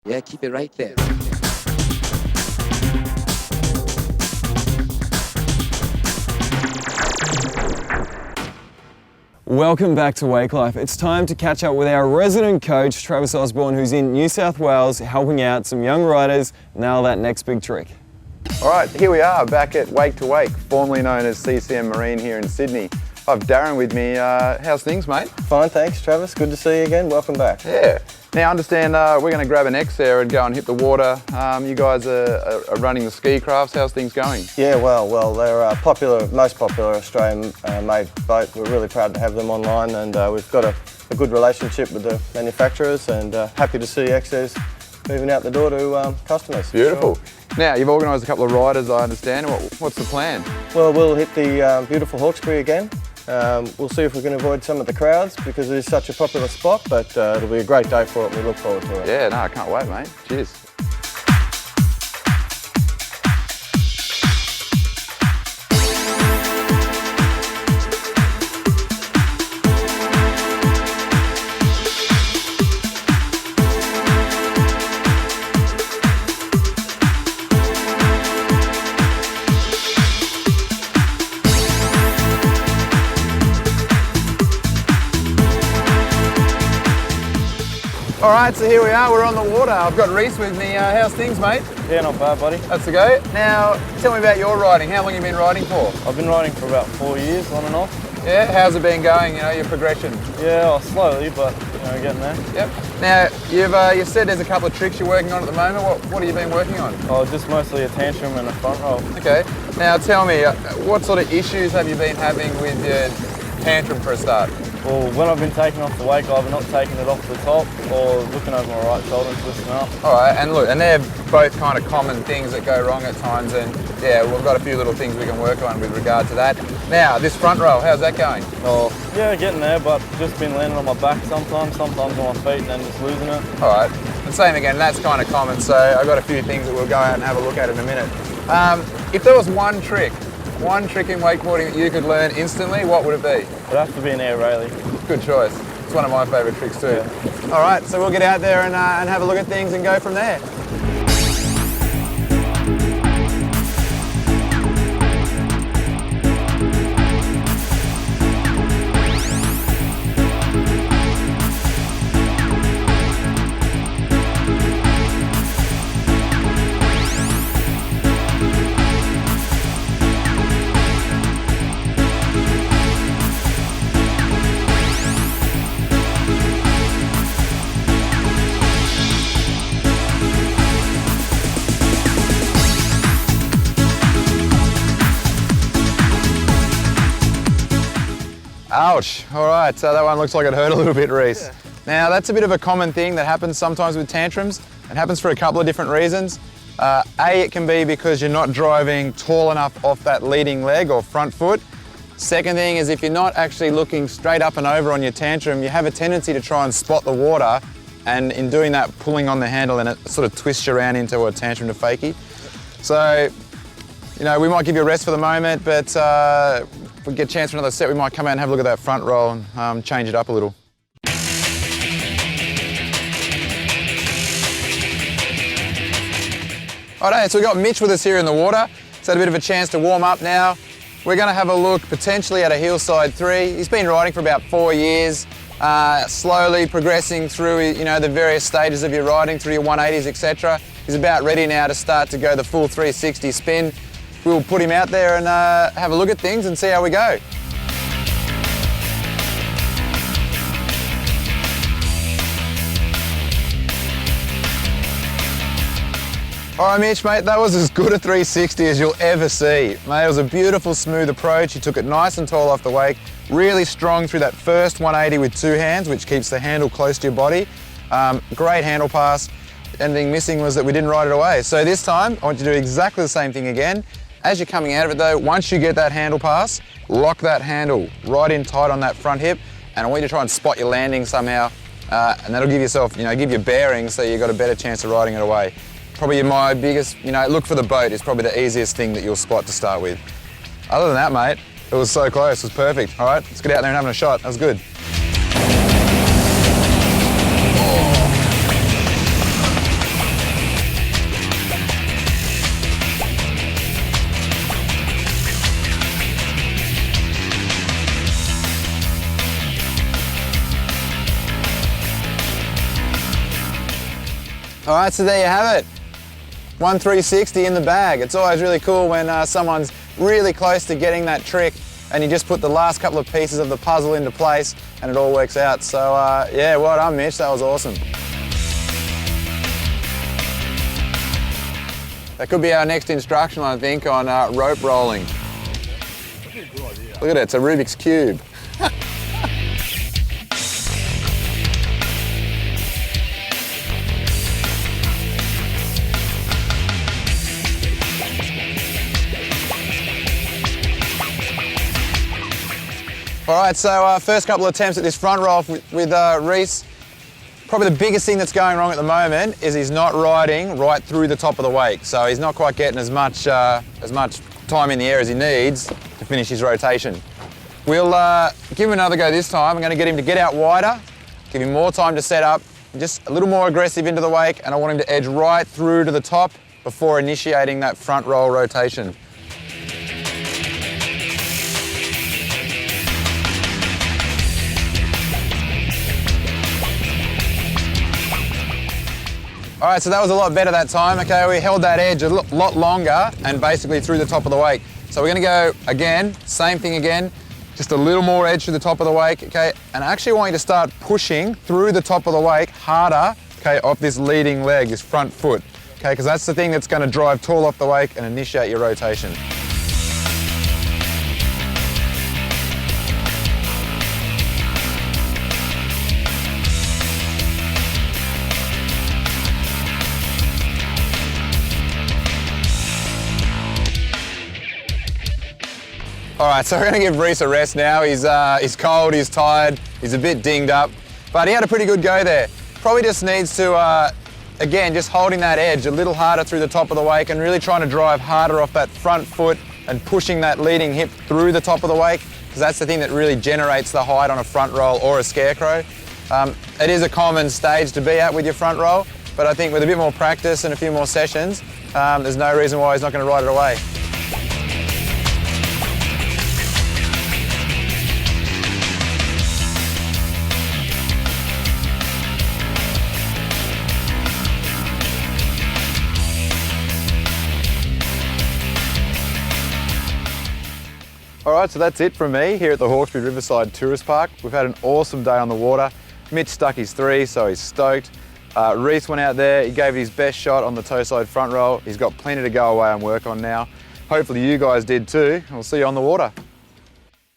Yeah, keep it right there. Welcome back to Wake Life. It's time to catch up with our resident coach, Travis Osborne, who's in New South Wales helping out some young riders nail that next big trick. All right, here we are back at Wake to Wake, formerly known as CCM Marine here in Sydney. I have Darren with me. How's things, mate? Fine, thanks, Travis. Good to see you again. Welcome back. Yeah. Now, I understand we're going to grab an X there and go and hit the water. You guys are running the ski crafts. How's things going? Yeah, well, they're most popular Australian-made boat. We're really proud to have them online, and we've got a good relationship with the manufacturers, and happy to see XS moving out the door to customers. Beautiful. Sure. Now, you've organised a couple of riders, I understand. What's the plan? Well, we'll hit the beautiful Hawkesbury again. We'll see if we can avoid some of the crowds because it is such a popular spot, but it'll be a great day for it and we look forward to it. Yeah, no, I can't wait, mate. Cheers. All right, so here we are, we're on the water. I've got Reese with me. How's things, mate? Yeah, not bad, buddy. That's the go. Now, tell me about your riding. How long have you been riding for? I've been riding for about 4 years, on and off. Yeah, how's it been going, your progression? Yeah, slowly, but getting there. Yep. Now, you've said there's a couple of tricks you're working on at the moment. What have you been working on? Oh, just mostly a tantrum and a front roll. Okay. Now, tell me, what sort of issues have you been having with your tantrum for a start? Well, when I've been taking off the wake, I've not taken it off the top or looking over my right shoulder and twisting up. All right, and look, and they're both kind of common things that go wrong at times, and yeah, we've got a few little things we can work on with regard to that. Now, this front roll, how's that going? Oh, yeah, getting there, but just been landing on my back sometimes on my feet and then just losing it. All right, and same again, that's kind of common, so I've got a few things that we'll go out and have a look at in a minute. If there was one trick in wakeboarding that you could learn instantly, what would it be? It'd have to be an air railing. Good choice. It's one of my favourite tricks too. Yeah. All right, so we'll get out there and have a look at things and go from there. Ouch. All right, so that one looks like it hurt a little bit, Reese. Yeah. Now, that's a bit of a common thing that happens sometimes with tantrums. It happens for a couple of different reasons. A, it can be because you're not driving tall enough off that leading leg or front foot. Second thing is if you're not actually looking straight up and over on your tantrum, you have a tendency to try and spot the water, and in doing that, pulling on the handle, and it sort of twists you around into a tantrum to fakie. So, we might give you a rest for the moment, but if we get a chance for another set, we might come out and have a look at that front roll and change it up a little. Alright, so we've got Mitch with us here in the water. He's had a bit of a chance to warm up now. We're going to have a look potentially at a hillside 3. He's been riding for about 4 years, slowly progressing through the various stages of your riding, through your 180s, etc. He's about ready now to start to go the full 360 spin. We'll put him out there and have a look at things and see how we go. All right, Mitch, mate, that was as good a 360 as you'll ever see. Mate, it was a beautiful, smooth approach. You took it nice and tall off the wake, really strong through that first 180 with 2 hands, which keeps the handle close to your body. Great handle pass. Anything missing was that we didn't ride it away. So this time, I want you to do exactly the same thing again. As you're coming out of it though, once you get that handle pass, lock that handle right in tight on that front hip, and I want you to try and spot your landing somehow, and that'll give yourself, give you bearings so you've got a better chance of riding it away. Probably my biggest, look for the boat is probably the easiest thing that you'll spot to start with. Other than that, mate, it was so close, it was perfect. All right, let's get out there and have a shot. That was good. All right, so there you have it. 1 360 in the bag. It's always really cool when someone's really close to getting that trick and you just put the last couple of pieces of the puzzle into place and it all works out. So yeah, well done, Mitch, that was awesome. That could be our next instructional, I think, on rope rolling. Look at it, it's a Rubik's Cube. All right, so first couple of attempts at this front roll with Reese. Probably the biggest thing that's going wrong at the moment is he's not riding right through the top of the wake. So he's not quite getting as much time in the air as he needs to finish his rotation. We'll give him another go this time. I'm going to get him to get out wider, give him more time to set up, just a little more aggressive into the wake, and I want him to edge right through to the top before initiating that front roll rotation. All right, so that was a lot better that time. Okay, we held that edge a lot longer and basically through the top of the wake. So we're gonna go again, same thing again, just a little more edge to the top of the wake, okay? And I actually want you to start pushing through the top of the wake harder, okay, off this leading leg, this front foot, okay? Because that's the thing that's gonna drive tall off the wake and initiate your rotation. All right, so we're gonna give Reese a rest now. He's cold, he's tired, he's a bit dinged up, but he had a pretty good go there. Probably just needs to, again, just holding that edge a little harder through the top of the wake and really trying to drive harder off that front foot and pushing that leading hip through the top of the wake, because that's the thing that really generates the height on a front roll or a scarecrow. It is a common stage to be at with your front roll, but I think with a bit more practice and a few more sessions, there's no reason why he's not gonna ride it away. All right, so that's it from me here at the Hawkesbury Riverside Tourist Park. We've had an awesome day on the water. Mitch stuck his 3, so he's stoked. Reese went out there, he gave it his best shot on the toe side front roll. He's got plenty to go away and work on now. Hopefully you guys did too. We'll see you on the water.